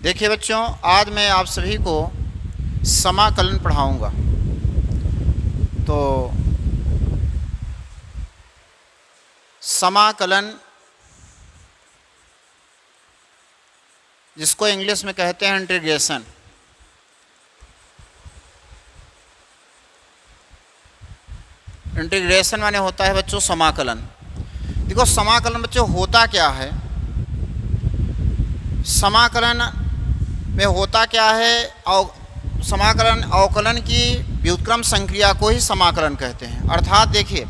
देखिए बच्चों, आज मैं आप सभी को समाकलन पढ़ाऊंगा। तो समाकलन, जिसको इंग्लिश में कहते हैं इंटीग्रेशन। इंटीग्रेशन माने होता है बच्चों समाकलन। देखो समाकलन बच्चों होता क्या है। समाकलन में होता क्या है, समाकलन अवकलन की व्युत्क्रम संक्रिया को ही समाकलन कहते हैं। अर्थात देखिए,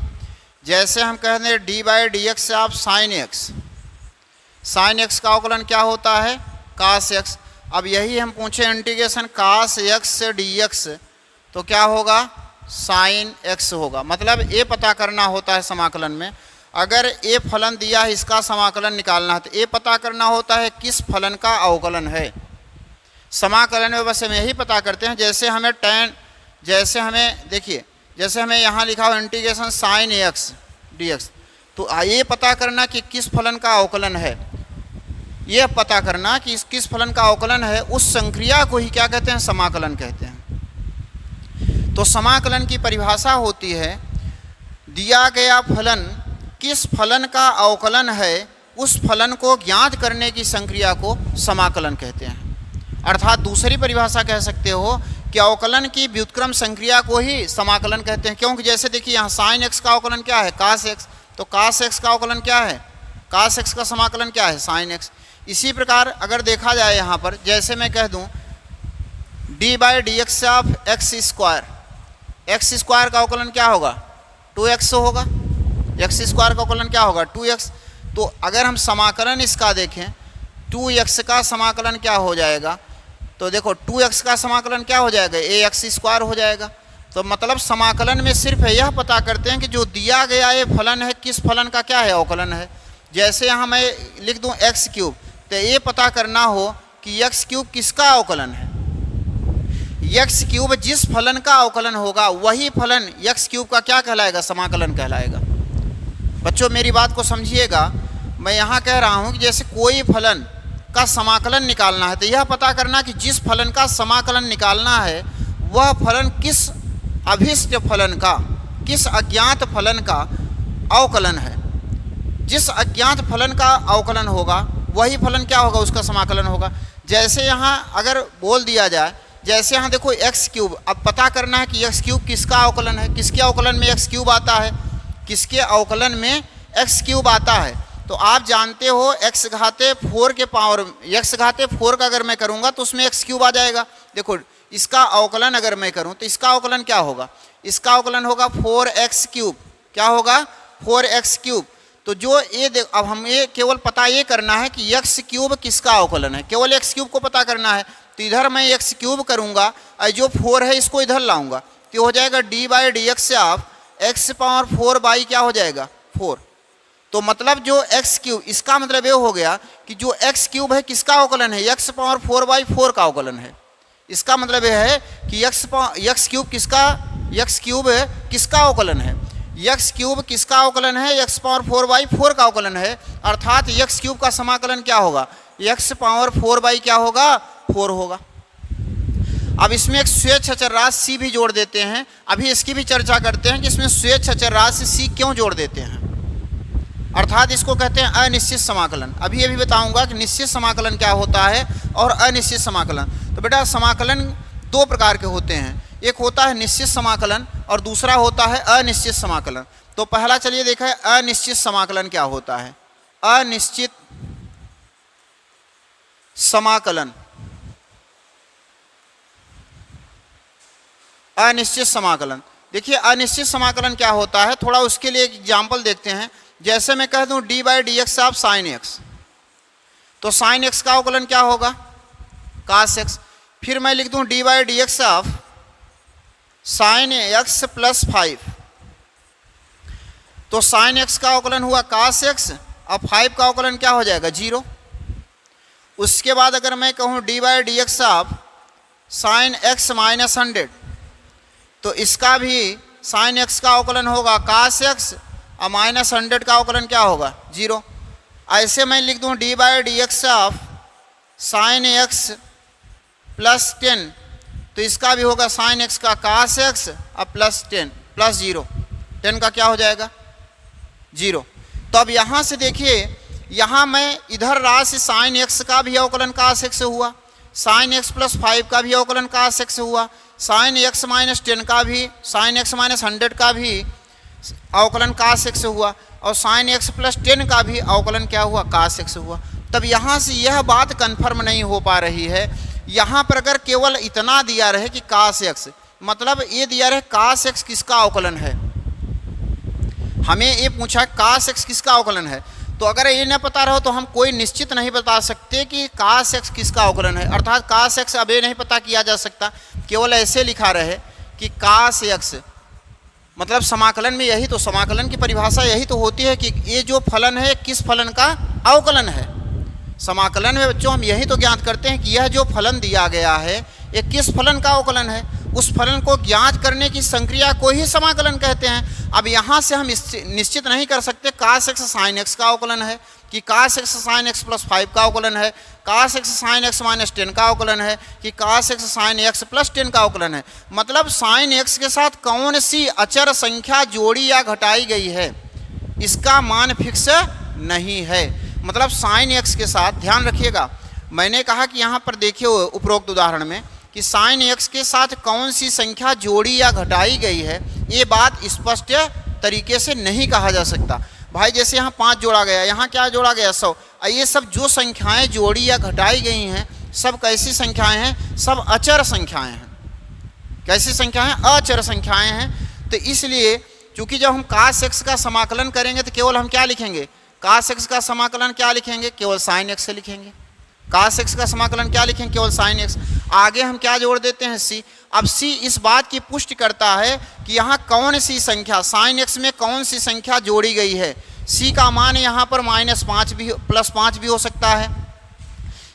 जैसे हम कहते हैं D by d x of sine x, sine x का अवकलन क्या होता है, कास एक्स। अब यही हम पूछे इंटीग्रेशन कास एक्स से डी एक्स, तो क्या होगा, साइन एक्स होगा। मतलब ये पता करना होता है समाकलन में, अगर ए फलन दिया है इसका समाकलन निकालना है तो ये पता करना होता है किस फलन का अवकलन है। समाकलन में बस हम यही पता करते हैं। जैसे हमें tan, जैसे हमें देखिए, जैसे हमें यहाँ लिखा हुआ integration sine x D x, तो ये पता करना कि किस फलन का अवकलन है। ये पता करना कि किस फलन का अवकलन है, उस संक्रिया को ही क्या कहते हैं, समाकलन कहते हैं। तो समाकलन की परिभाषा होती है, दिया गया फलन किस फलन का अवकलन है, उस फलन को ज्ञात करने की संक्रिया को समाकलन कहते हैं। अर्थात दूसरी परिभाषा कह सकते हो कि अवकलन की व्युत्क्रम संक्रिया को ही समाकलन कहते हैं। क्योंकि जैसे देखिए यहाँ साइन एक्स का अवकलन क्या है, कास एक्स, तो कास एक्स का अवकलन क्या है, कास एक्स का समाकलन क्या है, साइन एक्स। इसी प्रकार अगर देखा जाए यहाँ पर, जैसे मैं कह दूँ D by d x of x square, x square का अवकलन क्या होगा, 2x होगा। एक्स स्क्वायर का अवकलन क्या होगा, 2x। तो अगर हम समाकलन इसका देखें, 2x का समाकलन क्या हो जाएगा, तो देखो 2x का समाकलन क्या हो जाएगा, ax स्क्वायर हो जाएगा। तो मतलब समाकलन में सिर्फ यह पता करते हैं कि जो दिया गया ये फलन है, किस फलन का क्या है, अवकलन है। जैसे यहाँ मैं लिख दूँ एक्स क्यूब, तो ये पता करना हो कि एक्स क्यूब किसका अवकलन है। एक्स क्यूब जिस फलन का अवकलन होगा वही फलन एक्स क्यूब का क्या कहलाएगा, समाकलन कहलाएगा। बच्चों मेरी बात को समझिएगा, मैं यहाँ कह रहा हूँ कि जैसे कोई फलन का समाकलन निकालना है तो यह पता करना कि जिस फलन का समाकलन निकालना है वह फलन किस अभिष्ट फलन का, किस अज्ञात फलन का अवकलन है। जिस अज्ञात फलन का अवकलन होगा वही फलन क्या होगा, उसका समाकलन होगा। जैसे यहाँ अगर बोल दिया जाए, जैसे यहाँ देखो एक्स क्यूब, अब पता करना है कि एक्स क्यूब किसका अवकलन है, किसके अवकलन में एक्स क्यूब आता है, किसके अवकलन में एक्स क्यूब आता है। तो आप जानते हो एक्स घाते 4 के पावर, एक्स घाते 4 का अगर मैं करूँगा तो उसमें एक्स क्यूब आ जाएगा। देखो इसका अवकलन अगर मैं करूँ तो इसका अवकलन क्या होगा, इसका अवकलन होगा 4x क्यूब, क्या होगा, 4x क्यूब। तो जो ये अब हम ये केवल पता ये करना है कि एक्स क्यूब किसका अवकलन है, केवल एक्स क्यूब को पता करना है। तो इधर मैं एक्स क्यूब करूँगा और जो 4 है इसको इधर लाऊंगा, तो हो जाएगा d by d x of x power 4 by क्या हो जाएगा, 4। तो मतलब जो एक्स क्यूब, इसका मतलब ये हो गया कि जो एक्स क्यूब है किसका अवकलन है, एक्स पावर 4 बाई 4 का अवकलन है। इसका मतलब यह है कि एक्स क्यूब किसका, एक्स क्यूब किसका अवकलन है, एक्स क्यूब किसका अवकलन है, एक्स पावर 4 बाई 4 का अवकलन है। अर्थात एक्स क्यूब का समाकलन क्या होगा, एक्स पावर 4 बाई क्या होगा, 4 होगा। अब इसमें एक स्वेच्छ अचर राशि सी भी जोड़ देते हैं। अभी इसकी भी चर्चा करते हैं कि इसमें स्वेच्छ अचर राशि सी क्यों जोड़ देते हैं। अर्थात इसको कहते हैं अनिश्चित समाकलन। अभी बताऊंगा कि निश्चित समाकलन क्या होता है और अनिश्चित समाकलन। तो बेटा समाकलन 2 प्रकार के होते हैं, एक होता है निश्चित समाकलन और दूसरा होता है अनिश्चित समाकलन। तो पहला चलिए देखा है अनिश्चित समाकलन क्या होता है। अनिश्चित समाकलन, अनिश्चित समाकलन, देखिए अनिश्चित समाकलन क्या होता है, थोड़ा उसके लिए एक एग्जाम्पल देखते हैं। जैसे मैं कह दूं D by d x of sine x, तो साइन एक्स का अवकलन क्या होगा, कास एक्स। फिर मैं लिख दूं D by d x of sine x plus 5, तो साइन एक्स का अवकलन हुआ कास एक्स और 5 का अवकलन क्या हो जाएगा, 0। उसके बाद अगर मैं कहूँ D by d x of sine x minus 100, तो इसका भी साइन एक्स का अवकलन होगा कास एक्स और माइनस 100 का अवकलन क्या होगा, 0। ऐसे मैं लिख दूँ D by d x of sine x plus 10, तो इसका भी होगा साइन एक्स का कास एक्स और प्लस 10 प्लस 0, 10 का क्या हो जाएगा 0। तो अब यहाँ से देखिए, यहाँ मैं इधर राशि साइन एक्स का भी अवकलन कास एक्स से हुआ, साइन एक्स प्लस 5 का भी अवकलन कास एक्स से हुआ, साइन एक्स माइनस 10 का भी, साइन एक्स माइनस 100 का भी अवकलन कास एक्स से हुआ, और साइन एक्स प्लस 10 का भी अवकलन क्या हुआ कास एक्स से हुआ। तब यहाँ से यह बात कन्फर्म नहीं हो पा रही है। यहाँ पर अगर केवल इतना दिया रहे कि कास एक्स, मतलब ये दिया रहे कास एक्स किसका अवकलन है, हमें ये पूछा कास एक्स किसका अवकलन है, तो अगर ये न पता रहो तो हम कोई निश्चित नहीं बता सकते कि कास एक्स किसका अवकलन है। अर्थात कास एक्स अब ये नहीं पता किया जा सकता, केवल ऐसे लिखा रहे कि कास एक्स, मतलब समाकलन में यही तो, समाकलन की परिभाषा यही तो होती है कि ये जो फलन है किस फलन का अवकलन है। समाकलन में बच्चों हम यही तो ज्ञात करते हैं कि यह जो फलन दिया गया है ये किस फलन का अवकलन है, उस फलन को ज्ञात करने की संक्रिया को ही समाकलन कहते हैं। अब यहाँ से हम निश्चित नहीं कर सकते कास एक्स साइन एक्स का अवकलन है, कि कास एक्स साइन एक्स प्लस 5 का अवकलन है, कास एक्स साइन एक्स माइनस 10 का अवकलन है, कि कास एक्स साइन एक्स प्लस 10 का अवकलन है। मतलब साइन एक्स के साथ कौन सी अचर संख्या जोड़ी या घटाई गई है इसका मान फिक्स नहीं है। मतलब साइन एक्स के साथ, ध्यान रखिएगा, मैंने कहा कि यहाँ पर देखिए उपरोक्त उदाहरण में कि साइन एक्स के साथ कौन सी संख्या जोड़ी या घटाई गई है, ये बात स्पष्ट तरीके से नहीं कहा जा सकता। भाई जैसे यहाँ 5 जोड़ा गया, यहाँ क्या जोड़ा गया 100, ये सब जो संख्याएं जोड़ी या घटाई गई हैं सब कैसी संख्याएं हैं, सब अचर संख्याएं हैं। कैसी संख्याएं, अचर संख्याएं हैं। तो इसलिए चूंकि जब हम कास एक्स का समाकलन करेंगे तो केवल हम क्या लिखेंगे, कास एक्स का समाकलन क्या लिखेंगे, केवल साइन एक्स से लिखेंगे। कास एक्स का समाकलन क्या लिखेंगे, केवल साइन एक्स। आगे हम क्या जोड़ देते हैं सी। अब सी इस बात की पुष्टि करता है कि यहाँ कौन सी संख्या, साइन एक्स में कौन सी संख्या जोड़ी गई है। सी का मान यहाँ पर -5 भी, +5 भी हो सकता है,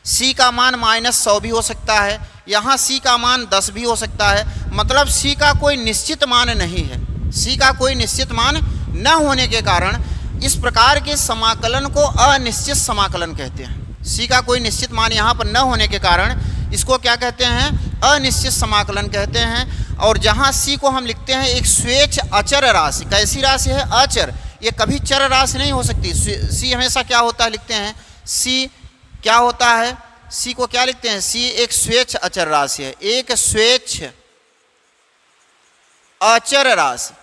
सी का मान -100 भी हो सकता है, यहाँ सी का मान 10 भी हो सकता है। मतलब सी का कोई निश्चित मान नहीं है। सी का कोई निश्चित मान न होने के कारण इस प्रकार के समाकलन को अनिश्चित समाकलन कहते हैं। सी का कोई निश्चित मान यहाँ पर न होने के कारण इसको क्या कहते हैं, अनिश्चित समाकलन कहते हैं। और जहाँ सी को हम लिखते हैं एक स्वेच्छ अचर राशि। कैसी राशि है, अचर, ये कभी चर राशि नहीं हो सकती। सी हमेशा क्या होता है, लिखते हैं सी क्या होता है, सी को क्या लिखते हैं, सी एक स्वेच्छ अचर राशि है, एक स्वेच्छ अचर राशि,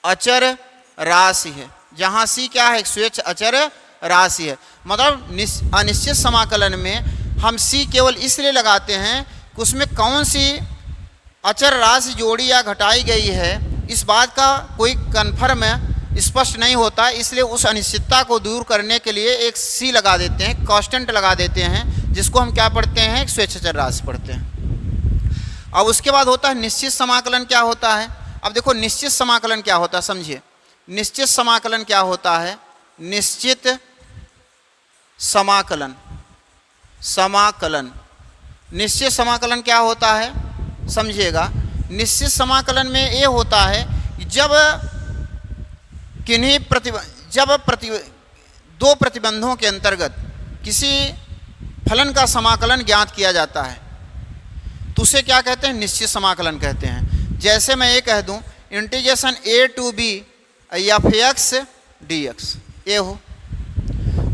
अचर राशि है। जहाँ सी क्या है, एक स्वेच्छ अचर राशि है। मतलब अनिश्चित समाकलन में हम सी केवल इसलिए लगाते हैं कि उसमें कौन सी अचर राशि जोड़ी या घटाई गई है इस बात का कोई कन्फर्म स्पष्ट नहीं होता, इसलिए उस अनिश्चितता को दूर करने के लिए एक सी लगा देते हैं, कांस्टेंट लगा देते हैं, जिसको हम क्या पढ़ते हैं, स्वेच्छ अचर राशि पढ़ते हैं। अब उसके बाद होता है निश्चित समाकलन। क्या होता है, अब देखो निश्चित समाकलन क्या होता है, समझिए। निश्चित समाकलन क्या होता है, निश्चित समाकलन, समाकलन, निश्चित समाकलन क्या होता है, समझिएगा। निश्चित समाकलन में ये होता है कि जब किन्हीं दो प्रतिबंधों के अंतर्गत किसी फलन का समाकलन ज्ञात किया जाता है तो उसे क्या कहते हैं, निश्चित समाकलन कहते हैं। जैसे मैं ये कह दूं integration a to b f(x) dx, ये हो।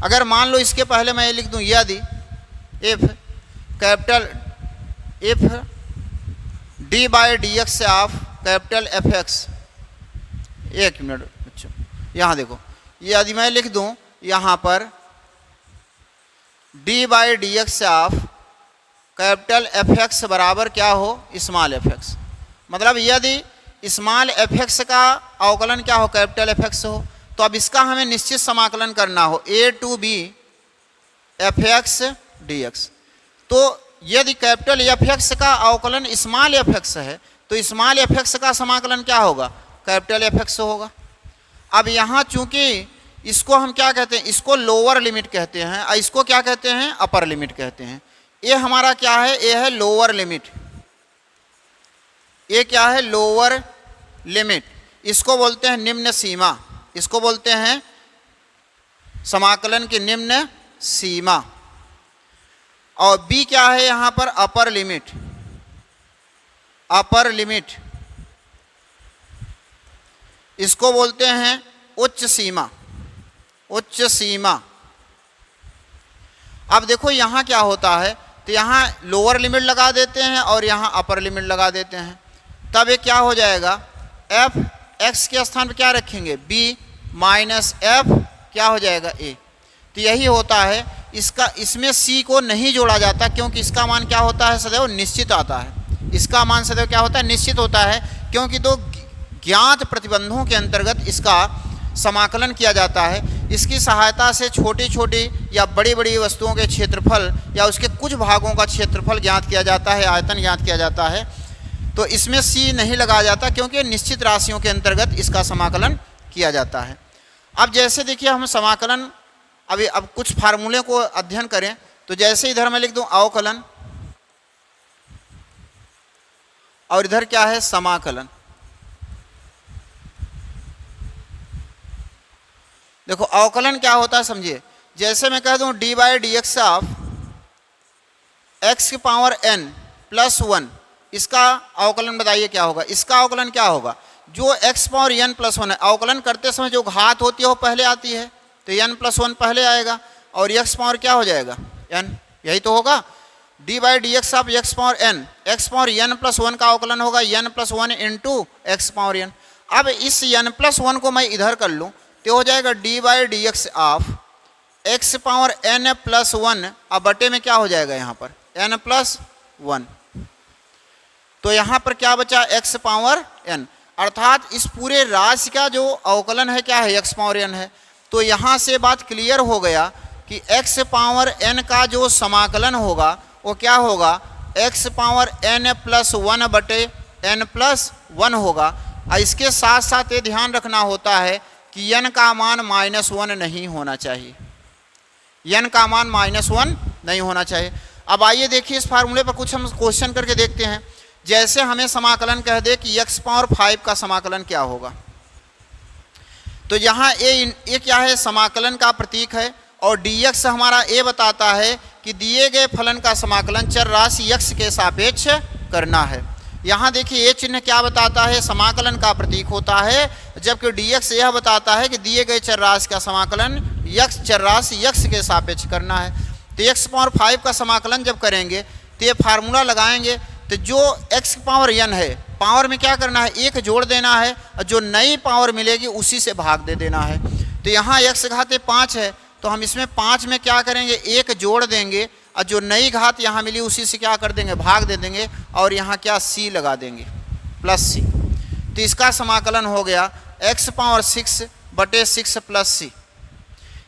अगर मान लो इसके पहले मैं ये लिख दूं यदि f capital f d/dx of capital fx, एक मिनट बच्चों, यहाँ देखो, यदि मैं लिख दूं यहाँ पर d/dx ऑफ कैपिटल fx बराबर क्या हो, स्मॉल fx। मतलब यदि स्मॉल fx का अवकलन क्या हो, कैपिटल fx हो, तो अब इसका हमें निश्चित समाकलन करना हो a to b f(x) dx। तो यदि कैपिटल fx का अवकलन स्मॉल fx है तो स्मॉल fx का समाकलन क्या होगा, कैपिटल fx होगा। अब यहाँ चूंकि इसको हम क्या कहते हैं, इसको लोअर लिमिट कहते हैं और इसको क्या कहते हैं, अपर लिमिट कहते हैं। ये हमारा क्या है, ये है लोअर लिमिट, ये क्या है, लोअर लिमिट। इसको बोलते हैं निम्न सीमा, इसको बोलते हैं समाकलन की निम्न सीमा। और b क्या है यहाँ पर, अपर लिमिट, अपर लिमिट, इसको बोलते हैं उच्च सीमा, उच्च सीमा। अब देखो यहाँ क्या होता है, तो यहाँ लोअर लिमिट लगा देते हैं और यहाँ अपर लिमिट लगा देते हैं, तब ये क्या हो जाएगा, एफ एक्स के स्थान पर क्या रखेंगे, बी माइनस एफ क्या हो जाएगा, ए। तो यही होता है इसका, इसमें सी को नहीं जोड़ा जाता क्योंकि इसका मान क्या होता है, सदैव निश्चित आता है, इसका मान सदैव क्या होता है, निश्चित होता है, क्योंकि दो ज्ञात प्रतिबंधों के अंतर्गत इसका समाकलन किया जाता है। इसकी सहायता से छोटी छोटी या बड़ी बड़ी वस्तुओं के क्षेत्रफल या उसके कुछ भागों का क्षेत्रफल ज्ञात किया जाता है, आयतन ज्ञात किया जाता है। तो इसमें सी नहीं लगाया जाता क्योंकि निश्चित राशियों के अंतर्गत इसका समाकलन किया जाता है। अब जैसे देखिए हम समाकलन, अब कुछ फार्मूले को अध्ययन करें, तो जैसे इधर मैं लिख दूं अवकलन और इधर क्या है, समाकलन। देखो अवकलन क्या होता है समझिए, जैसे मैं कह दूं D by d x of x की पावर एन प्लस 1, इसका अवकलन बताइए क्या होगा। इसका अवकलन क्या होगा, जो एक्स पावर एन प्लस 1 है, अवकलन करते समय जो घात होती है वो पहले आती है, तो एन प्लस 1 पहले आएगा और एक्स पावर क्या हो जाएगा, एन, यही तो होगा। D by d x of x power n, x power n plus 1 का अवकलन होगा n plus 1 into x power n. अब इस एन प्लस 1 को मैं इधर कर लूँ तो हो जाएगा d by d x of x power n plus 1, अब बटे में क्या हो जाएगा यहाँ पर एन प्लस 1, तो यहाँ पर क्या बचा, एक्स पावर एन, अर्थात इस पूरे राशि का जो अवकलन है क्या है, एक्स पावर एन है। तो यहाँ से बात क्लियर हो गया कि एक्स पावर एन का जो समाकलन होगा वो क्या होगा, एक्स पावर एन प्लस 1 बटे एन प्लस 1 होगा। और इसके साथ साथ ये ध्यान रखना होता है कि एन का मान -1 नहीं होना चाहिए, एन का मान -1 नहीं होना चाहिए। अब आइए देखिए इस फार्मूले पर कुछ हम क्वेश्चन करके देखते हैं। जैसे हमें समाकलन कह दे कि x पावर 5 का समाकलन क्या होगा, तो यहाँ ए क्या है, समाकलन का प्रतीक है और dx हमारा a बताता है कि दिए गए फलन का समाकलन चर राशि x के सापेक्ष करना है। यहाँ देखिए a चिन्ह क्या बताता है, समाकलन का प्रतीक होता है, जबकि dx यह बताता है कि दिए गए चर राशि का समाकलन x चर राशि x के सापेक्ष करना है। तो x पावर 5 का समाकलन जब करेंगे तो ये फार्मूला लगाएंगे, तो जो x पावर n है, पावर में क्या करना है, एक जोड़ देना है और जो नई पावर मिलेगी उसी से भाग दे देना है। तो यहाँ x घाते 5 है, तो हम इसमें 5 में क्या करेंगे, एक जोड़ देंगे और जो नई घात यहाँ मिली उसी से क्या कर देंगे, भाग दे देंगे और यहाँ क्या c लगा देंगे प्लस c। तो इसका समाकलन हो गया x पावर 6 बटे 6 प्लस c।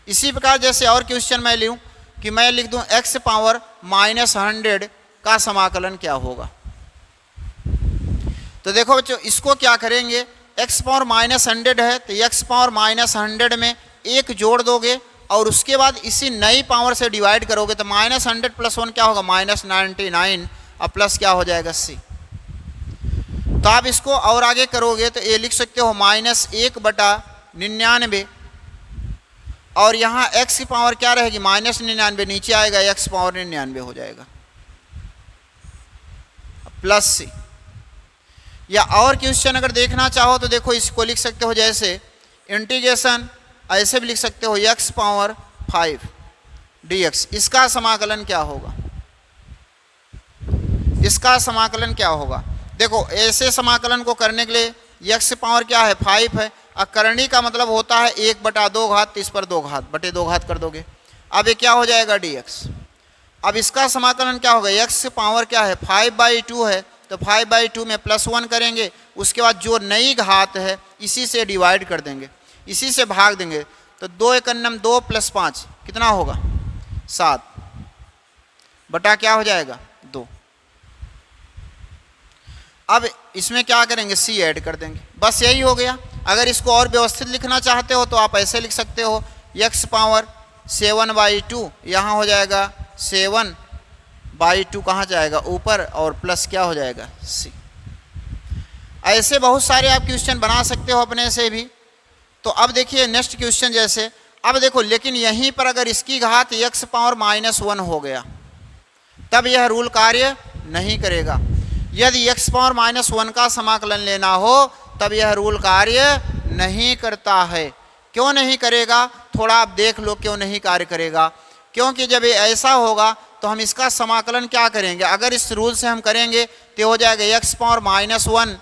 इसी प्रकार जैसे और क्वेश्चन मैं लूँ कि मैं लिख दूँ x पावर -100 का समाकलन क्या होगा। तो देखो बच्चों इसको क्या करेंगे, x पावर -100 है तो x पावर -100 में एक जोड़ दोगे और उसके बाद इसी नई पावर से डिवाइड करोगे, तो -100 प्लस 1 क्या होगा, -99 और प्लस क्या हो जाएगा c। तो आप इसको और आगे करोगे तो ये लिख सकते हो -1/99 और यहाँ x की पावर क्या रहेगी, -99, नीचे आएगा x पावर 99 हो जाएगा प्लस c। या और क्वेश्चन अगर देखना चाहो तो देखो इसको लिख सकते हो, जैसे इंटीग्रेशन ऐसे भी लिख सकते हो x पावर 5 dx, इसका समाकलन क्या होगा, इसका समाकलन क्या होगा। देखो ऐसे समाकलन को करने के लिए x पावर क्या है, 5 है, अकरणी का मतलब होता है 1/2 घात, तो इस पर 2 घात बटे 2 घात कर दोगे, अब ये क्या हो जाएगा dx। अब इसका समाकलन क्या होगा, x पावर क्या है 5/2 है, तो 5/2 में +1 करेंगे, उसके बाद जो नई घात है इसी से डिवाइड कर देंगे, इसी से भाग देंगे, तो 2 × 2 + 5 कितना होगा 7 बटा क्या हो जाएगा 2। अब इसमें क्या करेंगे, c ऐड कर देंगे, बस यही हो गया। अगर इसको और व्यवस्थित लिखना चाहते हो तो आप ऐसे लिख सकते हो x पावर 7/2, यहाँ हो जाएगा 7/2 कहाँ जाएगा ऊपर और प्लस क्या हो जाएगा c। ऐसे बहुत सारे आप क्वेश्चन बना सकते हो अपने से भी। तो अब देखिए नेक्स्ट क्वेश्चन, जैसे अब देखो लेकिन यहीं पर अगर इसकी घात x पावर -1 हो गया तब यह रूल कार्य नहीं करेगा। यदि x पावर -1 का समाकलन लेना हो तब यह रूल कार्य नहीं करता है। क्यों नहीं करेगा, थोड़ा आप देख लो क्यों नहीं कार्य करेगा। क्योंकि जब ये ऐसा होगा तो हम इसका समाकलन क्या करेंगे, अगर इस रूल से हम करेंगे तो हो जाएगा x पावर -1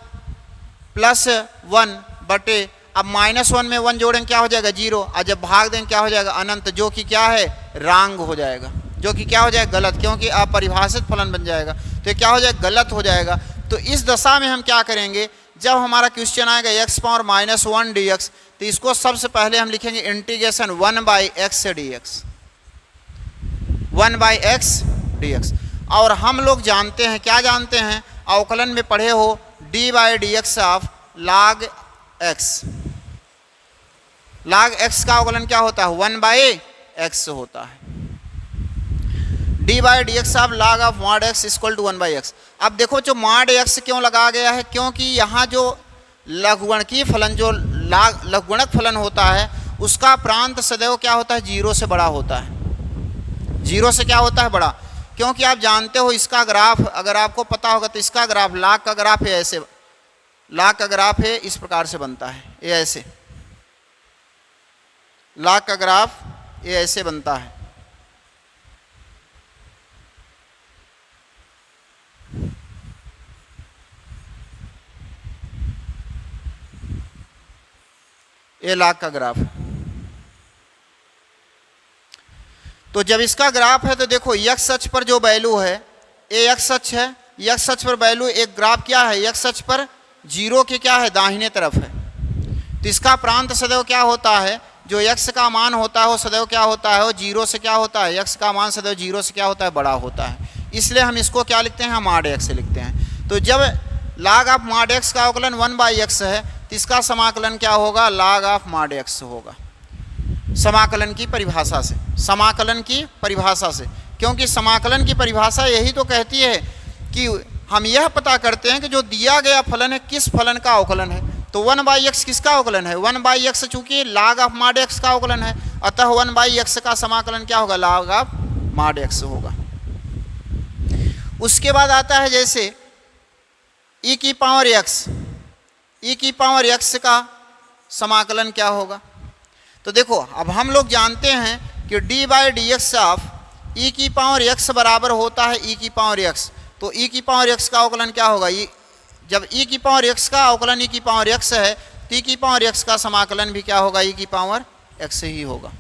प्लस 1 बटे, अब -1 में 1 जोड़ेंगे क्या हो जाएगा 0, और जब भाग देंगे क्या हो जाएगा अनंत, जो कि क्या है रांग हो जाएगा, जो कि क्या हो जाएगा गलत, क्योंकि अपरिभाषित फलन बन जाएगा। तो ये क्या हो जाएगा गलत हो जाएगा। तो इस दशा में हम क्या करेंगे, जब हमारा क्वेश्चन आएगा x पावर -1 dx तो इसको सबसे पहले हम लिखेंगे इंटीग्रेशन 1/x से dx, 1/x dx। और हम लोग जानते हैं, क्या जानते हैं, अवकलन में पढ़े हो d/dx of log x। log x का अवकलन क्या होता है 1/x होता है। d/dx of log of mod x equal to 1/x। अब देखो जो mod x क्यों लगा गया है, क्योंकि यहाँ जो लघुगणकीय फलन, जो लघुगणक फलन होता है उसका प्रांत सदैव क्या होता है 0 से बड़ा होता है, 0 से क्या होता है बड़ा। क्योंकि आप जानते हो इसका ग्राफ, अगर आपको पता होगा तो इसका ग्राफ log का ग्राफ है ऐसे, log का ग्राफ है इस प्रकार से बनता है, ये ऐसे log का ग्राफ ये ऐसे बनता है। ये log का ग्राफ। तो जब इसका ग्राफ है तो देखो x अक्ष पर जो वैल्यू है ये x अक्ष है, x अक्ष पर वैल्यू, एक ग्राफ क्या है x अक्ष पर 0 के क्या है दाहिने तरफ है। तो इसका प्रांत सदैव क्या होता है, जो x का मान होता है वो सदैव क्या होता है, वो 0 से क्या होता है, x का मान सदैव 0 से क्या होता है बड़ा होता है। इसलिए हम इसको क्या लिखते हैं, mod x से लिखते हैं। तो जब log ऑफ mod x का अवकलन 1/x है तो इसका समाकलन क्या होगा, log ऑफ mod x होगा, समाकलन की परिभाषा से, समाकलन की परिभाषा से। क्योंकि समाकलन की परिभाषा यही तो कहती है कि हम यह पता करते हैं कि जो दिया गया फलन है किस फलन का अवकलन है। तो 1/x किसका अवकलन है, 1/x चूंकि log ऑफ mod x का अवकलन है, अतः 1/x का समाकलन क्या होगा log ऑफ mod x होगा। उसके बाद आता है जैसे e की पावर x का समाकलन क्या होगा। तो देखो अब हम लोग जानते हैं कि d/dx ऑफ e की पावर x बराबर होता है e की पावर x। तो e की पावर x का अवकलन क्या होगा, जब e की पावर x का अवकलन e की पावर x है तो e की पावर x का समाकलन भी क्या होगा e की पावर x ही होगा।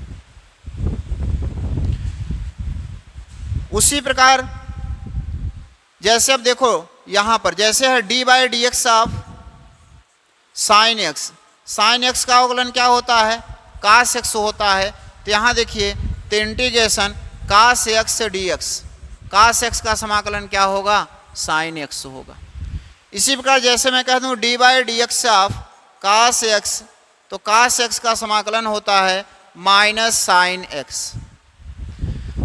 उसी प्रकार जैसे अब देखो यहाँ पर जैसे है d/dx of sin x, sin x का अवकलन क्या होता है cos x होता है। तो यहाँ देखिए तो इंटीग्रेशन cos x से dx, cos x का समाकलन क्या होगा sin x होगा। इसी प्रकार जैसे मैं कह दूँ d/dx ऑफ cos x, तो cos x का समाकलन होता है -sin x।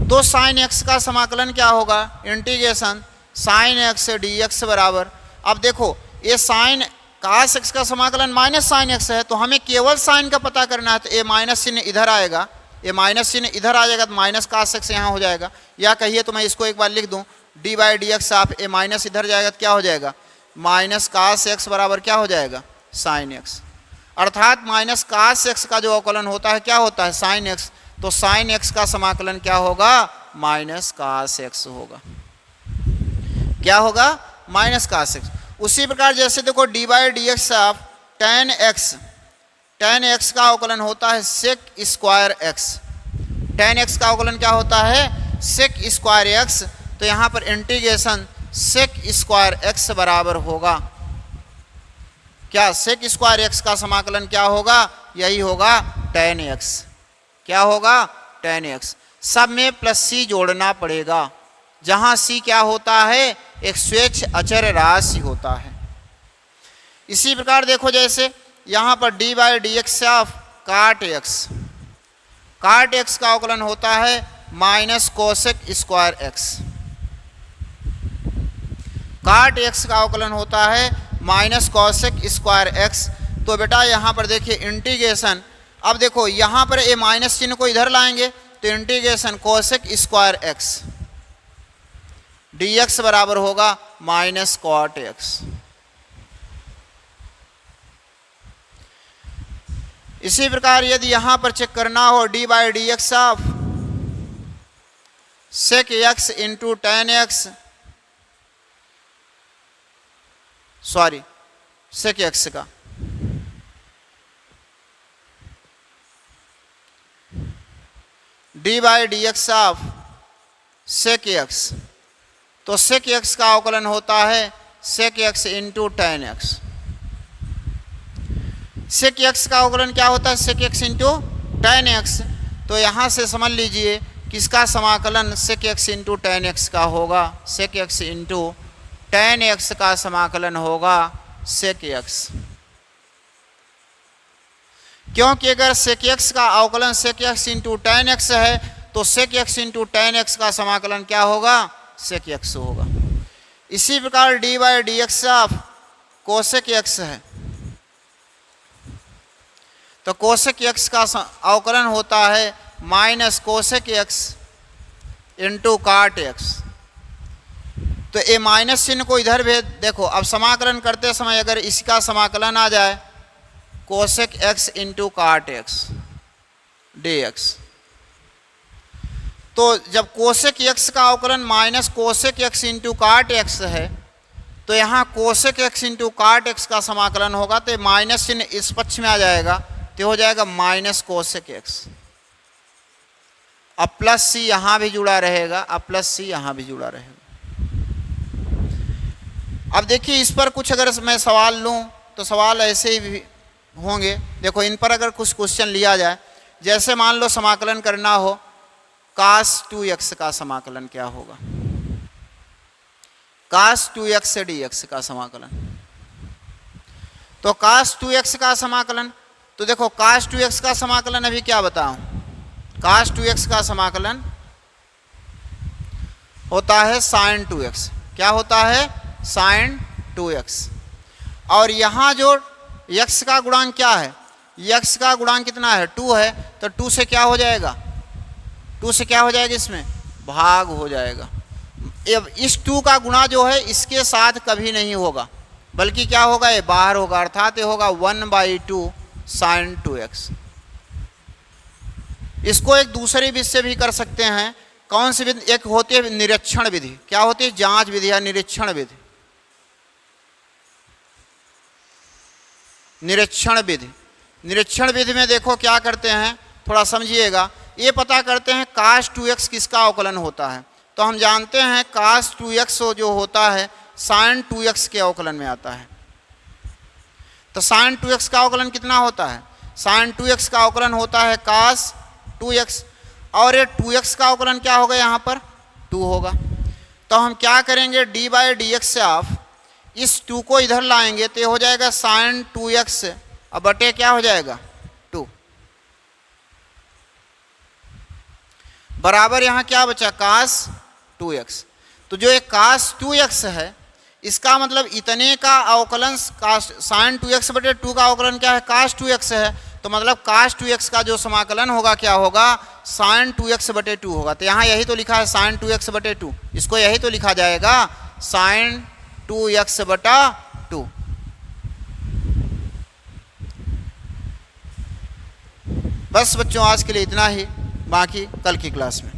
तो sin x का समाकलन क्या होगा इंटीग्रेशन sin x से dx बराबर, अब देखो ये sin cos x का समाकलन -sin x है तो हमें केवल साइन का पता करना है। तो ये माइनस चिन्ह इधर आएगा, ये माइनस चिन्ह इधर आ जाएगा तो -cos x यहाँ हो जाएगा। या कहिए तो मैं इसको एक बार लिख दूँ d/dx ऑफ ये माइनस इधर जाएगा तो क्या हो जाएगा -cos x बराबर क्या हो जाएगा sin x। अर्थात -cos x का जो अवकलन होता है क्या होता है sin x। तो sin x का समाकलन क्या होगा -cos x होगा, क्या होगा -cos x। उसी प्रकार जैसे देखो d/dx ऑफ tan x का अवकलन होता है sec² x, tan x का अवकलन क्या होता है sec² x। तो यहाँ पर इंटीग्रेशन sec² x बराबर होगा क्या, sec² x का समाकलन क्या होगा, यही होगा tan x, क्या होगा tan x। सब में +c जोड़ना पड़ेगा, जहाँ c क्या होता है एक स्वेच्छ अचर राशि होता है। इसी प्रकार देखो जैसे यहाँ पर d/dx ऑफ cot x का अवकलन होता है -cosec² x, cot x का अवकलन होता है -cosec² x। तो बेटा यहाँ पर देखिए इंटीग्रेशन, अब देखो यहाँ पर ये माइनस चिन्ह को इधर लाएंगे तो इंटीग्रेशन cosec² x, dx बराबर होगा माइनस कॉट एक्स। इसी प्रकार यदि यहां पर चेक करना हो d by d x of sec x into tan x, sorry sec x का, d by d x of sec x, तो सेक एक्स का अवकलन होता है sec x into tan x. Sec x का अवकलन क्या होता है? Sec x into tan x. तो यहाँ से समझ लीजिए किसका समाकलन sec x into tan x का होगा, sec x into tan x का समाकलन होगा सेक एक्स। क्योंकि अगर सेक एक्स का अवकलन sec x into tan x है तो sec x into tan x का समाकलन क्या होगा? सेक एक्स होगा। इसी प्रकार d by d x of cosec x है, तो कोसेक एक्स का अवकलन होता है minus cosec x into cot x. तो ये माइनस चिन्ह को इधर भेज, देखो अब समाकलन करते समय अगर इसका समाकलन आ जाए cosec x into cot x D x, तो जब कोसेक एक्स का अवकलन minus cosec x into cot x है तो यहाँ cosec x into cot x का समाकलन होगा, तो माइनस चिन्ह इस पक्ष में आ जाएगा, तो हो जाएगा माइनस कोसेक एक्स। अब प्लस सी यहाँ भी जुड़ा रहेगा, अब प्लस सी यहाँ भी जुड़ा रहेगा। अब देखिए इस पर कुछ अगर मैं सवाल लूँ तो सवाल ऐसे ही होंगे। देखो इन पर अगर कुछ क्वेश्चन लिया जाए, जैसे मान लो समाकलन करना हो कास 2x का समाकलन क्या होगा, कास 2x से dx का समाकलन, तो कास 2x का समाकलन, तो देखो कास 2x का समाकलन अभी क्या बताऊं, कास 2x का समाकलन होता है साइन 2x, क्या होता है? Sign 2x। और यहाँ जो x का गुणांक क्या है, x का गुणांक कितना है? 2 है, तो 2 से क्या हो जाएगा? 2 से क्या हो जाएगा? इसमें भाग हो जाएगा। अब इस 2 का गुणा जो है इसके साथ कभी नहीं होगा, बल्कि क्या होगा? ये बाहर होगा, अर्थात ये होगा 1/2 साइन 2x। इसको एक दूसरी विधि से भी कर सकते हैं। कौन सी विधि? एक होती है निरीक्षण विधि। क्या होती है? जांच विधि या निरीक्षण विधि। निरीक्षण विधि, निरीक्षण विधि में देखो क्या करते हैं, थोड़ा समझिएगा। ये पता करते हैं कास 2x किसका अवकलन होता है, तो हम जानते हैं कास 2x जो होता है साइन 2x के अवकलन में आता है। तो साइन 2x का अवकलन कितना होता है? साइन 2x का अवकलन होता है कास 2x, और ये 2x का अवकलन क्या होगा? यहाँ पर 2 होगा। तो हम क्या करेंगे? D by d x of इस 2 को इधर लाएंगे तो ये हो जाएगा साइन 2x, अब बटे क्या हो जाएगा? 2 बराबर यहाँ क्या बचा? कास 2x। तो जो एक कास 2x है इसका मतलब इतने का अवकलन साइन 2x बटे 2 का अवकलन क्या है? कास 2x है, तो मतलब कास 2x का जो समाकलन होगा क्या होगा? साइन 2x बटे 2 होगा। तो यहाँ यही तो लिखा है साइन 2x बटे 2, इसको यही तो लिखा जाएगा साइन 2x बटा 2। बस बच्चों आज के लिए इतना ही, बाकी कल की क्लास में।